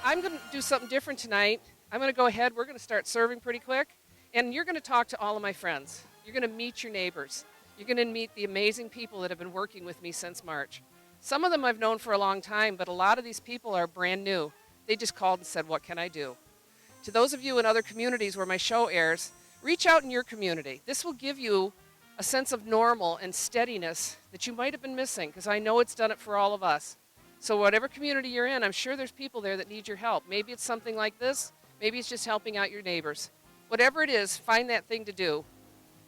I'm going to do something different tonight. I'm going to go ahead. We're going to start serving pretty quick. And you're going to talk to all of my friends. You're going to meet your neighbors. You're going to meet the amazing people that have been working with me since March. Some of them I've known for a long time, but a lot of these people are brand new. They just called and said, what can I do? To those of you in other communities where my show airs, reach out in your community. This will give you a sense of normal and steadiness that you might have been missing, because I know it's done it for all of us. So whatever community you're in, I'm sure there's people there that need your help. Maybe it's something like this. Maybe it's just helping out your neighbors. Whatever it is, find that thing to do,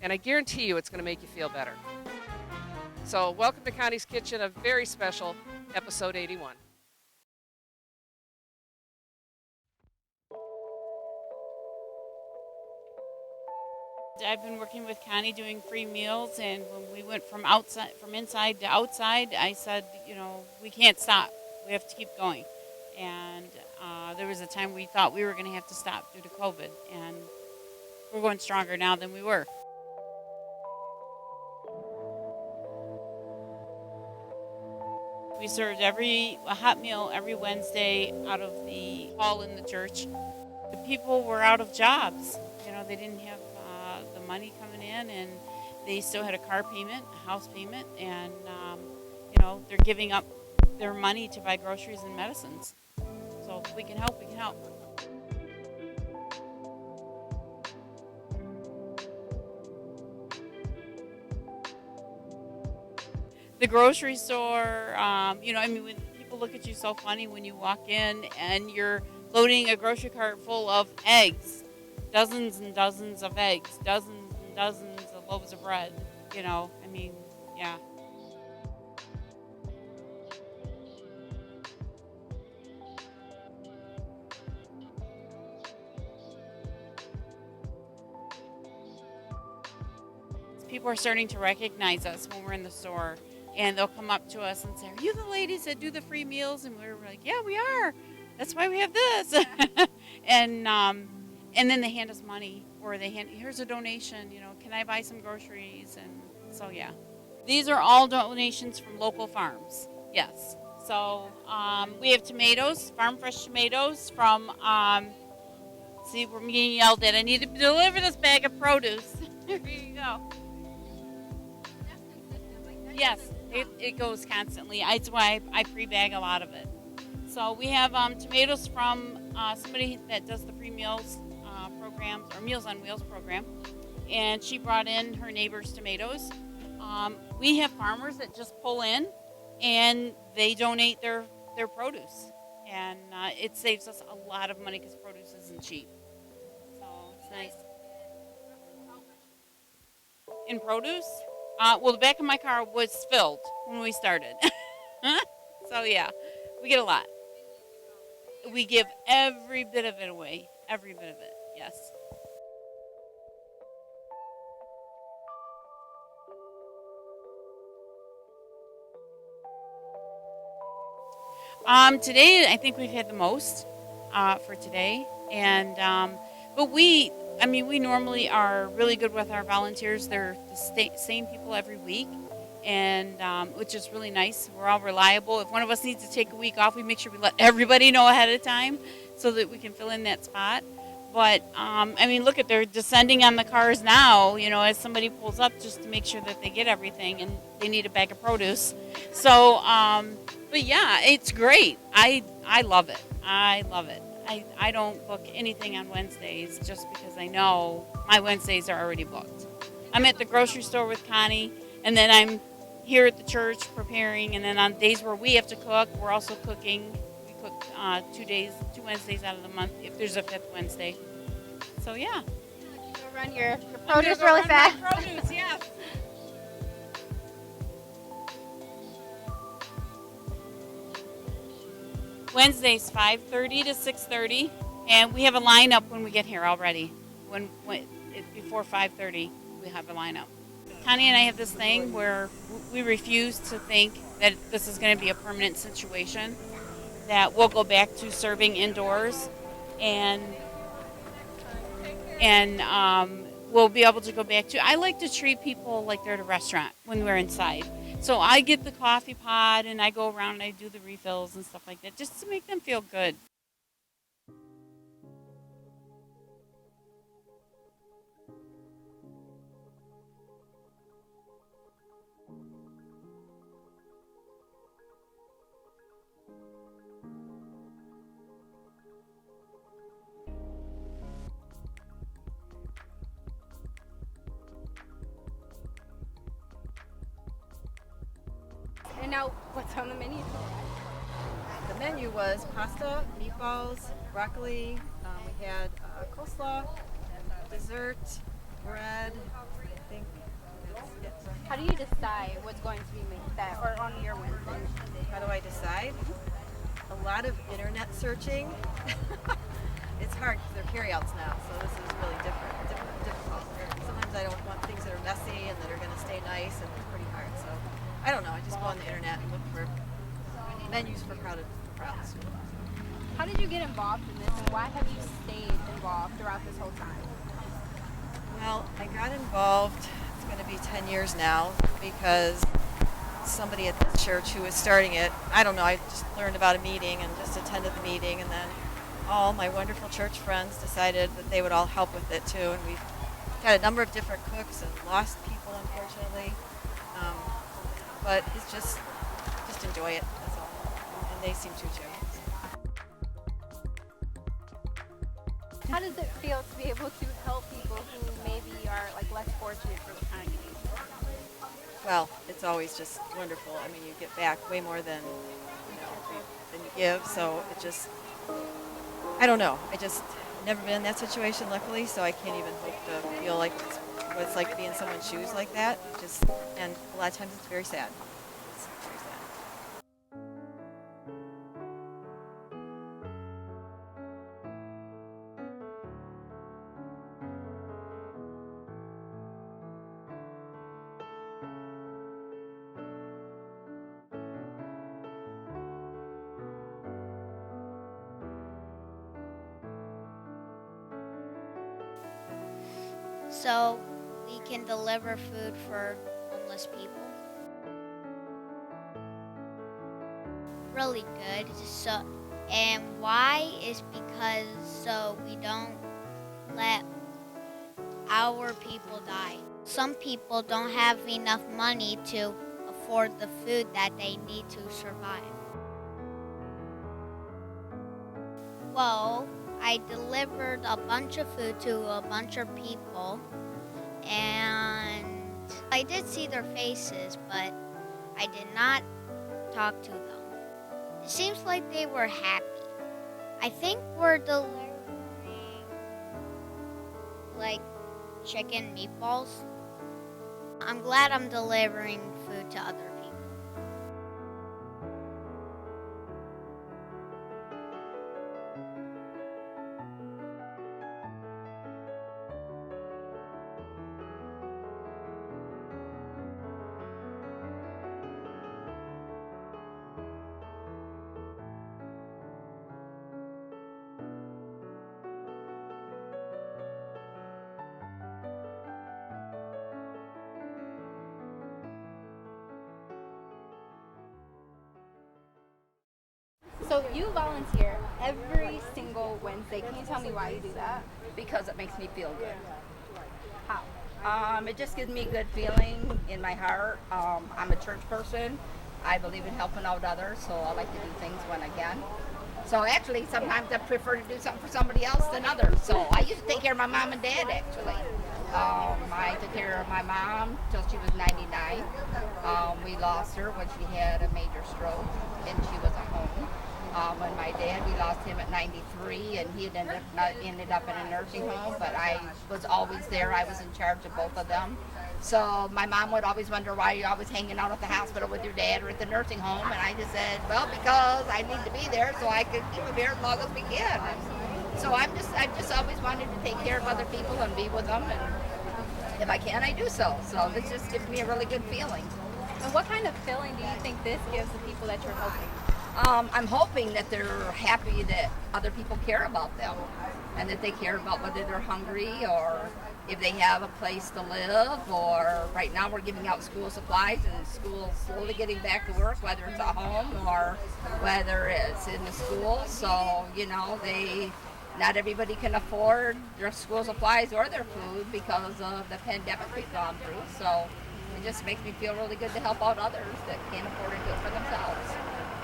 and I guarantee you it's going to make you feel better. So welcome to Connie's Kitchen, a very special episode 81. I've been working with Connie doing free meals, and when we went from inside to outside, I said, we can't stop. We have to keep going. And there was a time we thought we were going to have to stop due to COVID, and we're going stronger now than we were. We served a hot meal every Wednesday out of the hall in the church. The people were out of jobs. They didn't have the money coming in, and they still had a car payment, a house payment, and they're giving up their money to buy groceries and medicines. So if we can help, we can help. The grocery store, when people look at you so funny when you walk in and you're loading a grocery cart full of eggs, dozens and dozens of eggs, dozens and dozens of loaves of bread, yeah. People are starting to recognize us when we're in the store, and they'll come up to us and say, "Are you the ladies that do the free meals?" And we're like, "Yeah, we are. That's why we have this." and then they hand us money, or here's a donation. Can I buy some groceries? And so yeah, these are all donations from local farms. Yes. So we have tomatoes, farm fresh tomatoes from. See, we're getting yelled at. I need to deliver this bag of produce. Here you go. Yes, it goes constantly. That's why I pre-bag a lot of it. So we have tomatoes from somebody that does the free meals programs, or Meals on Wheels program, and she brought in her neighbor's tomatoes. We have farmers that just pull in and they donate their produce, and it saves us a lot of money because produce isn't cheap. So it's nice. In produce? The back of my car was filled when we started. So yeah, we get a lot. We give every bit of it away. Every bit of it, yes. Today I think we've had the most for today, and but we normally are really good with our volunteers. They're the same people every week, and which is really nice. We're all reliable. If one of us needs to take a week off, we make sure we let everybody know ahead of time so that we can fill in that spot. But look, they're descending on the cars now, as somebody pulls up, just to make sure that they get everything, and they need a bag of produce. So, but yeah, it's great. I love it. I love it. I don't book anything on Wednesdays just because I know my Wednesdays are already booked. I'm at the grocery store with Connie, and then I'm here at the church preparing, and then on days where we have to cook, we're also cooking. We cook 2 Wednesdays out of the month if there's a fifth Wednesday. So yeah. Go run your produce really fast. Produce, yeah. Wednesdays 5:30 to 6:30, and we have a lineup when we get here already. When before 5:30, we have a lineup. Connie and I have this thing where we refuse to think that this is going to be a permanent situation, that we'll go back to serving indoors, and we'll be able to go back to. I like to treat people like they're at a restaurant when we're inside. So I get the coffee pot and I go around and I do the refills and stuff like that just to make them feel good. out what's on the menu. The menu was pasta, meatballs, broccoli. We had coleslaw, dessert, bread. I think that's it. How do you decide what's going to be made that or on your Wednesday? How do I decide? A lot of internet searching. It's hard because they're carryouts now, so this is really difficult. Sometimes I don't want things that are messy and that are going to stay nice, and it's pretty hard. So I don't know. I just go on the internet and look for menus for crowds. How did you get involved in this, and why have you stayed involved throughout this whole time? Well, I got involved, it's going to be 10 years now, because somebody at the church who was starting it, I don't know, I just learned about a meeting and just attended the meeting, and then all my wonderful church friends decided that they would all help with it too, and we've had a number of different cooks and lost people, unfortunately, but it's just enjoy it, that's all, and they seem to too. How does it feel to be able to help people who maybe are like less fortunate for the kind of needs? Well, it's always just wonderful. I mean, you get back way more than than you give. So it just, I don't know. I just never been in that situation, luckily. So I can't even hope to feel like what it's like to be in someone's shoes like that. And a lot of times it's very sad. It's very sad. So we can deliver food for homeless people. Really good. And why is because so we don't let our people die. Some people don't have enough money to afford the food that they need to survive. Well, I delivered a bunch of food to a bunch of people, and I did see their faces, but I did not talk to them. It seems like they were happy. I think we're delivering like chicken meatballs. I'm glad I'm delivering food to other people. So you volunteer every single Wednesday. Can you tell me why you do that? Because it makes me feel good. How? It just gives me a good feeling in my heart. I'm a church person. I believe in helping out others, so I like to do things when I can. So actually, sometimes I prefer to do something for somebody else than others. So I used to take care of my mom and dad, actually. I took care of my mom till she was 99. We lost her when she had a major stroke, and she was at home. When my dad, we lost him at 93, and he had ended up in a nursing home, but I was always there. I was in charge of both of them. So my mom would always wonder why you're always hanging out at the hospital with your dad or at the nursing home, and I just said, well, because I need to be there so I can keep him here as long as we can. So I've just always wanted to take care of other people and be with them, and if I can, I do so. So this just gives me a really good feeling. And what kind of feeling do you think this gives the people that you're helping? I'm hoping that they're happy that other people care about them and that they care about whether they're hungry or if they have a place to live, or right now we're giving out school supplies and school's slowly getting back to work, whether it's at home or whether it's in the school. So, not everybody can afford their school supplies or their food because of the pandemic we've gone through. So it just makes me feel really good to help out others that can't afford to do it for themselves.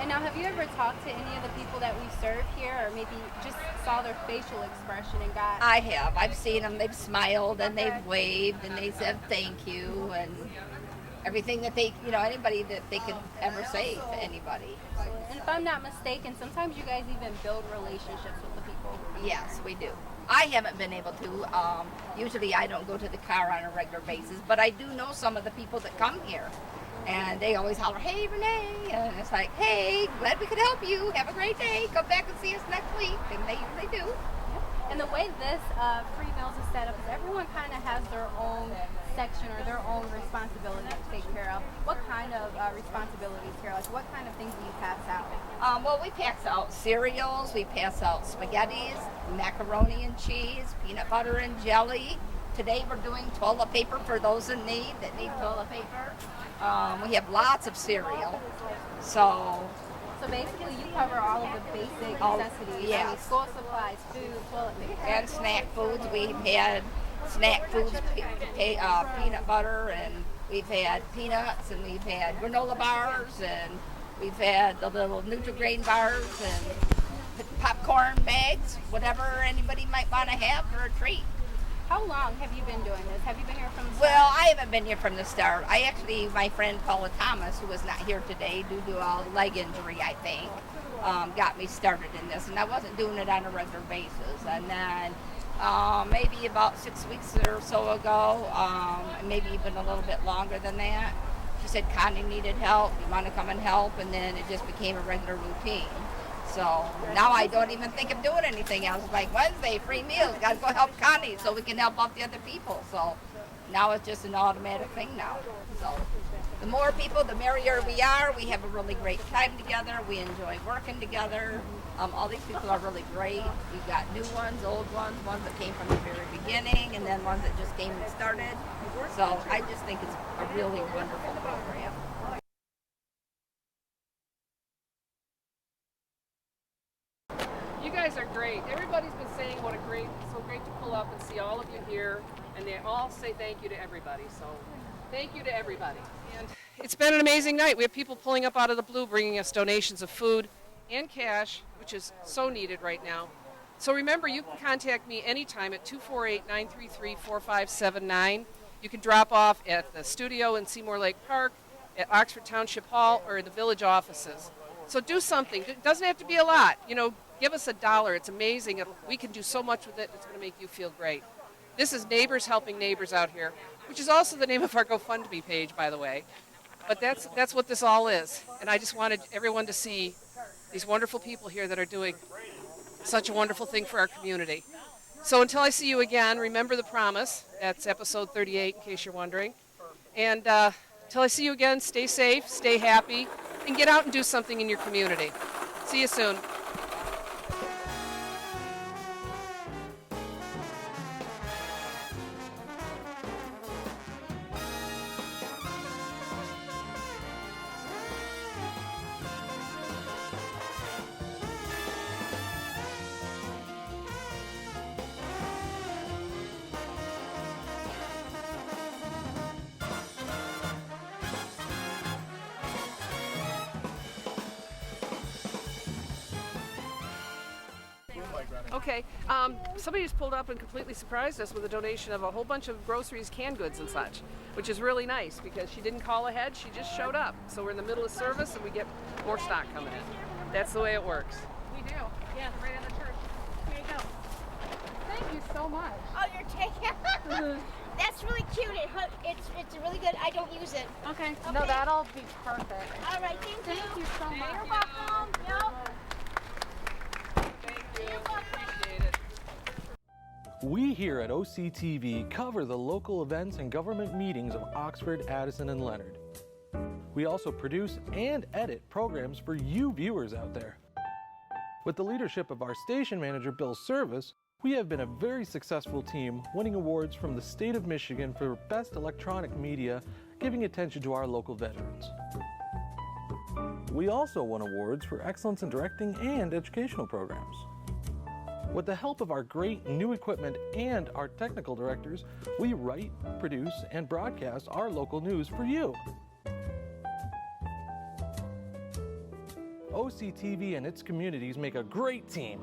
And now, have you ever talked to any of the people that we serve here, or maybe just saw their facial expression and got... I have. I've seen them. They've smiled and they've waved and they said thank you. And everything that they, anybody that they could ever save, anybody. And if I'm not mistaken, sometimes you guys even build relationships with the people. Yes, we do. I haven't been able to. Usually I don't go to the car on a regular basis, but I do know some of the people that come here. And they always holler, "Hey, Renee," and it's like, "Hey, glad we could help you. Have a great day. Come back and see us next week." And they usually do. And the way this free meals is set up is everyone kind of has their own section or their own responsibility to take care of. What kind of responsibilities here? Like what kind of things do you pass out? Well, we pass out cereals, we pass out spaghettis, macaroni and cheese, peanut butter and jelly. Today we're doing toilet paper for those in need that need toilet paper. We have lots of cereal. So basically you cover all of the basic necessities. Yes. I mean, school supplies, food, toilet paper. And snack foods. We've had snack foods, peanut butter, and we've had peanuts, and we've had granola bars, and we've had the little Nutri-Grain bars, and popcorn bags, whatever anybody might want to have for a treat. How long have you been doing this? Have you been here from the start? Well, I haven't been here from the start. My friend Paula Thomas, who was not here today due to a leg injury, I think, got me started in this, and I wasn't doing it on a regular basis. And then maybe about 6 weeks or so ago, maybe even a little bit longer than that, she said Connie needed help. You want to come and help? And then it just became a regular routine. So now I don't even think of doing anything else. Like Wednesday, free meals, got to go help Connie so we can help out the other people. So now it's just an automatic thing now. So the more people, the merrier we are. We have a really great time together. We enjoy working together. All these people are really great. We've got new ones, old ones that came from the very beginning, and then ones that just came and started. So I just think it's a really wonderful program. You guys are great. Everybody's been saying so great to pull up and see all of you here, and they all say thank you to everybody. So thank you to everybody. And it's been an amazing night. We have people pulling up out of the blue, bringing us donations of food and cash, which is so needed right now. So remember, you can contact me anytime at 248-933-4579. You can drop off at the studio in Seymour Lake Park, at Oxford Township Hall, or the village offices. So do something. It doesn't have to be a lot. Give us $1. It's amazing. We can do so much with it. It's going to make you feel great. This is Neighbors Helping Neighbors out here, which is also the name of our GoFundMe page, by the way. But that's what this all is. And I just wanted everyone to see these wonderful people here that are doing such a wonderful thing for our community. So until I see you again, remember the promise. That's episode 38, in case you're wondering. And until I see you again, stay safe, stay happy, and get out and do something in your community. See you soon. Okay, somebody just pulled up and completely surprised us with a donation of a whole bunch of groceries, canned goods and such, which is really nice because she didn't call ahead, she just showed up. So we're in the middle of service and we get more stock coming in. That's the way it works. We do. Yeah, right on the church. Here you go. Thank you so much. Oh, you're taking. That's really cute. It's really good. I don't use it. Okay. No, that'll be perfect. All right. Thank you. Thank you so much. You're welcome. Yep. Appreciate it. We here at OCTV cover the local events and government meetings of Oxford, Addison, and Leonard. We also produce and edit programs for you viewers out there. With the leadership of our station manager, Bill Service, we have been a very successful team, winning awards from the state of Michigan for Best Electronic Media, giving attention to our local veterans. We also won awards for excellence in directing and educational programs. With the help of our great new equipment and our technical directors, we write, produce, and broadcast our local news for you. OCTV and its communities make a great team.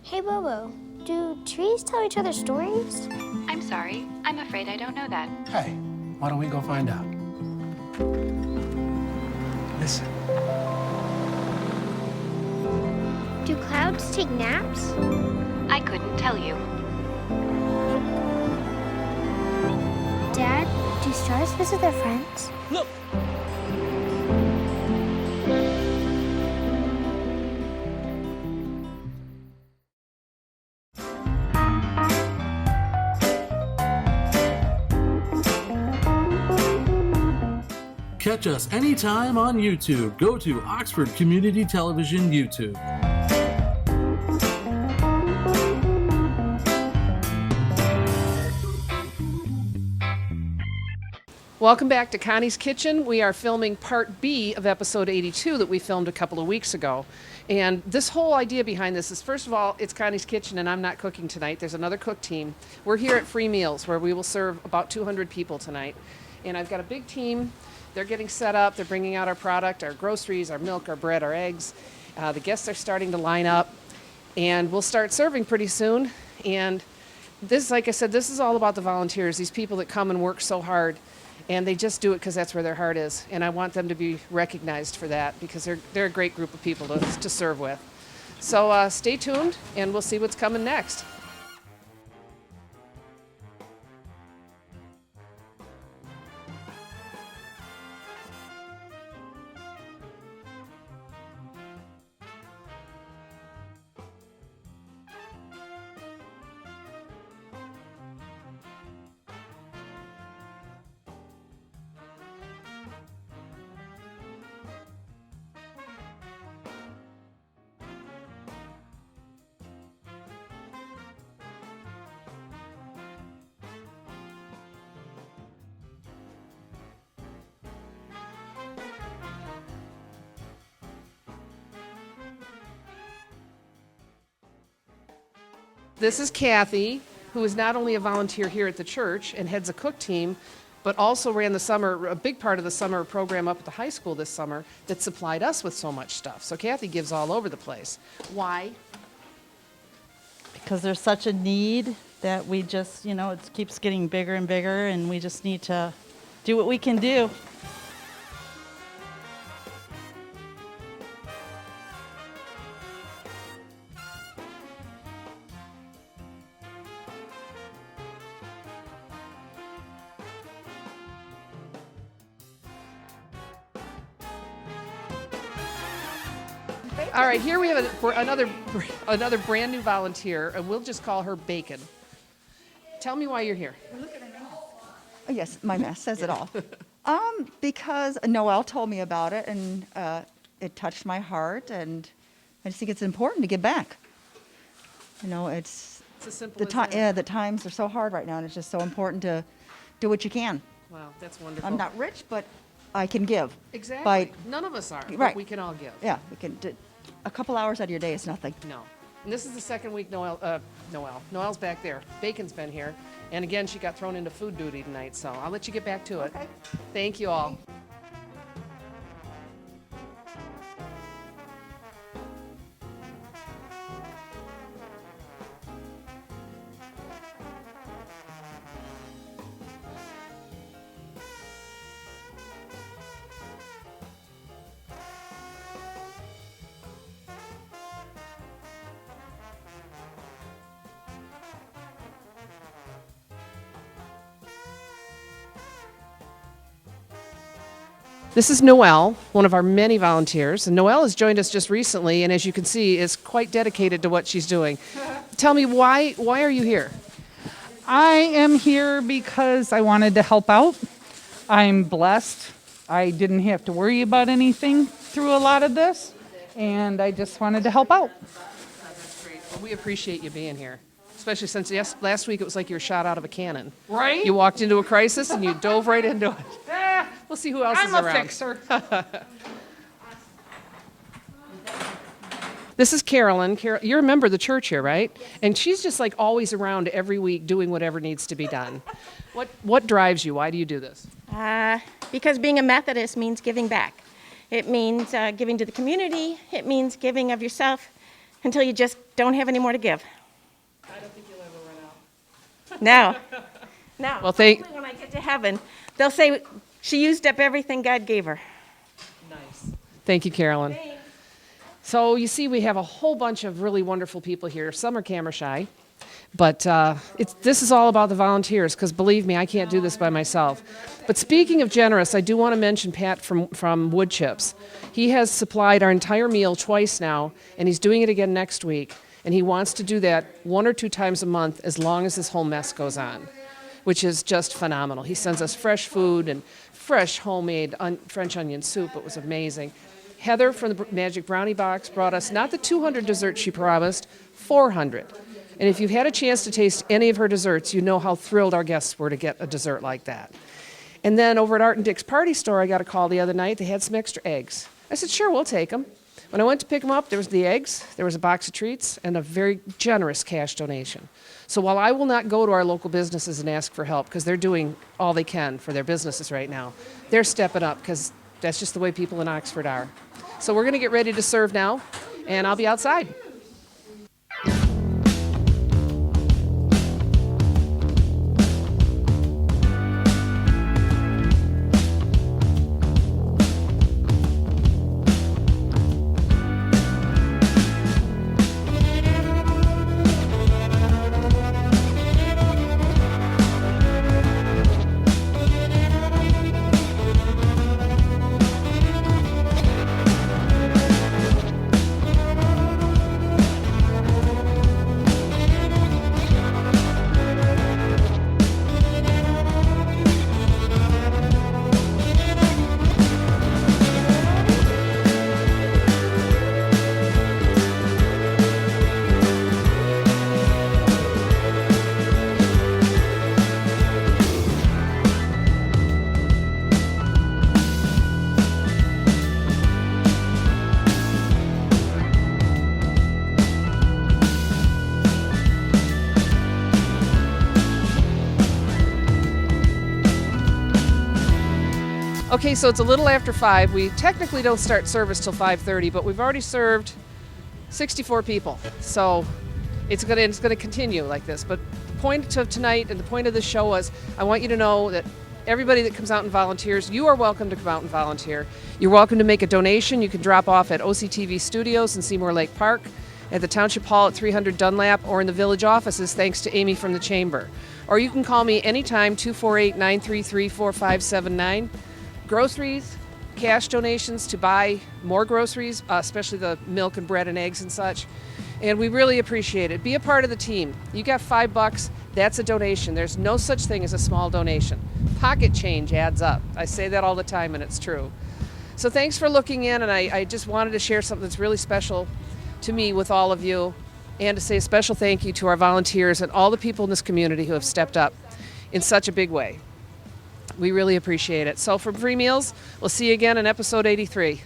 Hey, Bobo, do trees tell each other stories? I'm sorry. I'm afraid I don't know that. Hey, why don't we go find out? Listen. Do clouds take naps? I couldn't tell you. Dad, do stars visit their friends? Look! Catch us anytime on YouTube. Go to Oxford Community Television YouTube. Welcome back to Connie's Kitchen. We are filming part B of episode 82 that we filmed a couple of weeks ago. And this whole idea behind this is, first of all, it's Connie's Kitchen and I'm not cooking tonight. There's another cook team. We're here at Free Meals where we will serve about 200 people tonight. And I've got a big team. They're getting set up. They're bringing out our product, our groceries, our milk, our bread, our eggs. The guests are starting to line up. And we'll start serving pretty soon. And this, like I said, this is all about the volunteers, these people that come and work so hard. And they just do it because that's where their heart is. And I want them to be recognized for that because they're a great group of people to serve with. So stay tuned and we'll see what's coming next. This is Kathy, who is not only a volunteer here at the church and heads a cook team, but also ran a big part of the summer program up at the high school this summer that supplied us with so much stuff. So Kathy gives all over the place. Why? Because there's such a need that we just, it keeps getting bigger and bigger, and we just need to do what we can do. All right, here we have another brand new volunteer, and we'll just call her Bacon. Tell me why you're here. Oh, yes, my mask says it all. Because Noelle told me about it, and it touched my heart, and I just think it's important to give back. It's as simple as that. Yeah, the times are so hard right now, and it's just so important to do what you can. Wow, that's wonderful. I'm not rich, but I can give. Exactly. None of us are, right. But we can all give. Yeah, we can. A couple hours out of your day is nothing. No. And this is the second week Noelle's back there. Bacon's been here. And again, she got thrown into food duty tonight, so I'll let you get back to it. Okay. Thank you all. This is Noelle, one of our many volunteers. And Noelle has joined us just recently, and as you can see, is quite dedicated to what she's doing. Tell me, why are you here? I am here because I wanted to help out. I'm blessed. I didn't have to worry about anything through a lot of this, and I just wanted to help out. That's great. Well, we appreciate you being here, especially since last week it was like you were shot out of a cannon. Right? You walked into a crisis and you dove right into it. We'll see who else is around. I'm a fixer. This is Carolyn. You're a member of the church here, right? And she's just like always around every week doing whatever needs to be done. What drives you? Why do you do this? Because being a Methodist means giving back. It means giving to the community. It means giving of yourself until you just don't have any more to give. I don't think you'll ever run out. No. Well, thank. When I get to heaven, they'll say she used up everything God gave her. Nice. Thank you, Carolyn. So you see, we have a whole bunch of really wonderful people here. Some are camera shy, but this is all about the volunteers, because believe me, I can't do this by myself. But speaking of generous, I do want to mention Pat from Wood Chips. He has supplied our entire meal twice now, and he's doing it again next week. And he wants to do that 1 or 2 times a month as long as this whole mess goes on, which is just phenomenal. He sends us fresh food and fresh homemade French onion soup. It was amazing. Heather from the Magic Brownie Box brought us not the 200 desserts she promised, 400. And if you've had a chance to taste any of her desserts, you know how thrilled our guests were to get a dessert like that. And then over at Art and Dick's Party Store, I got a call the other night. They had some extra eggs. I said, sure, we'll take them. When I went to pick them up, there was the eggs, there was a box of treats, and a very generous cash donation. So while I will not go to our local businesses and ask for help, because they're doing all they can for their businesses right now, they're stepping up, because that's just the way people in Oxford are. So we're going to get ready to serve now, and I'll be outside. Okay, so it's a little after 5. We technically don't start service till 5:30, but we've already served 64 people. So it's gonna continue like this. But the point of tonight and the point of this show was, I want you to know that everybody that comes out and volunteers, you are welcome to come out and volunteer. You're welcome to make a donation. You can drop off at OCTV Studios in Seymour Lake Park, at the Township Hall at 300 Dunlap, or in the village offices, thanks to Amy from the Chamber. Or you can call me anytime, 248-933-4579. Groceries, cash donations to buy more groceries, especially the milk and bread and eggs and such. And we really appreciate it. Be a part of the team. You got $5, that's a donation. There's no such thing as a small donation. Pocket change adds up. I say that all the time, and it's true. So thanks for looking in, and I just wanted to share something that's really special to me with all of you, and to say a special thank you to our volunteers and all the people in this community who have stepped up in such a big way. We really appreciate it. So from Free Meals, we'll see you again in episode 83.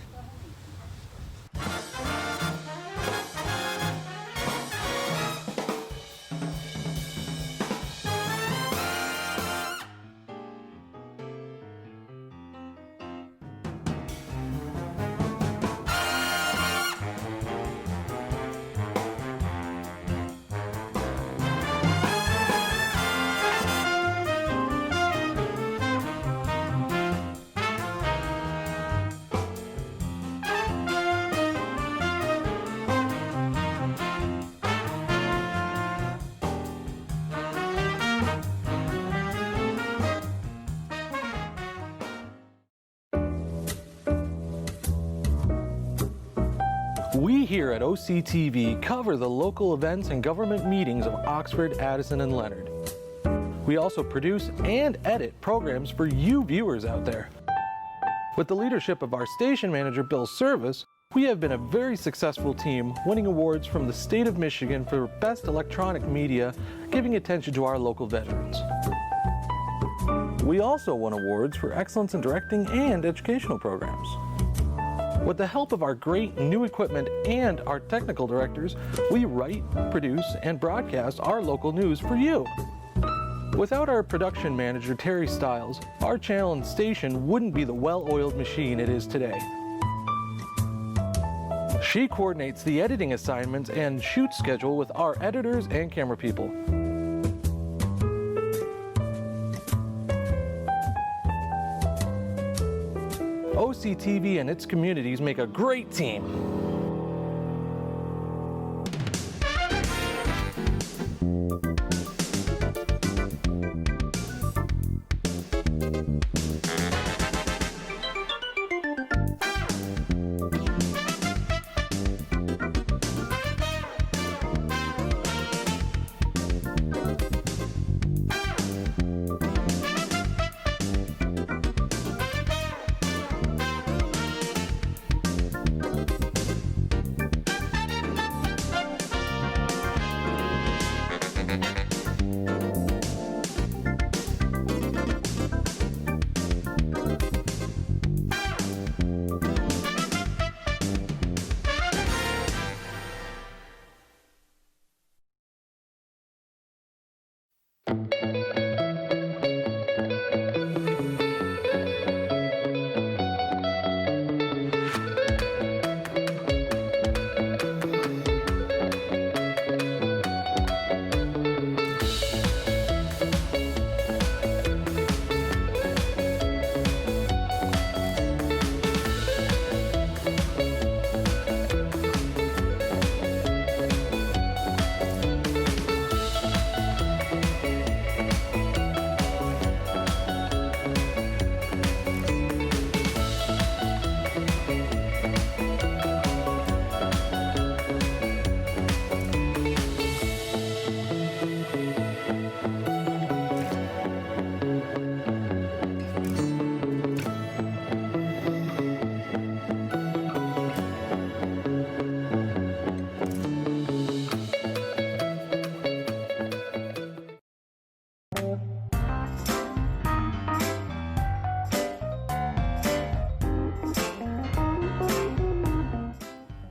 We here at OCTV cover the local events and government meetings of Oxford, Addison, and Leonard. We also produce and edit programs for you viewers out there. With the leadership of our station manager, Bill Service, we have been a very successful team, winning awards from the state of Michigan for Best Electronic Media, giving attention to our local veterans. We also won awards for excellence in directing and educational programs. With the help of our great new equipment and our technical directors, we write, produce, and broadcast our local news for you. Without our production manager, Terry Stiles, our channel and station wouldn't be the well-oiled machine it is today. She coordinates the editing assignments and shoot schedule with our editors and camera people. OCTV and its communities make a great team.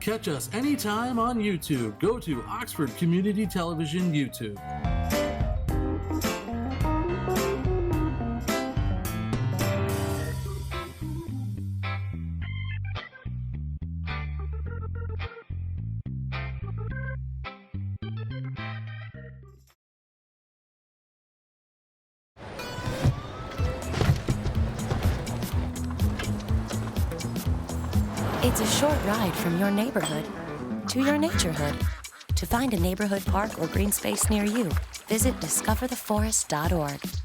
Catch us anytime on YouTube. Go to Oxford Community Television YouTube. It's a short ride from your neighborhood to your naturehood. To find a neighborhood park or green space near you, visit discovertheforest.org.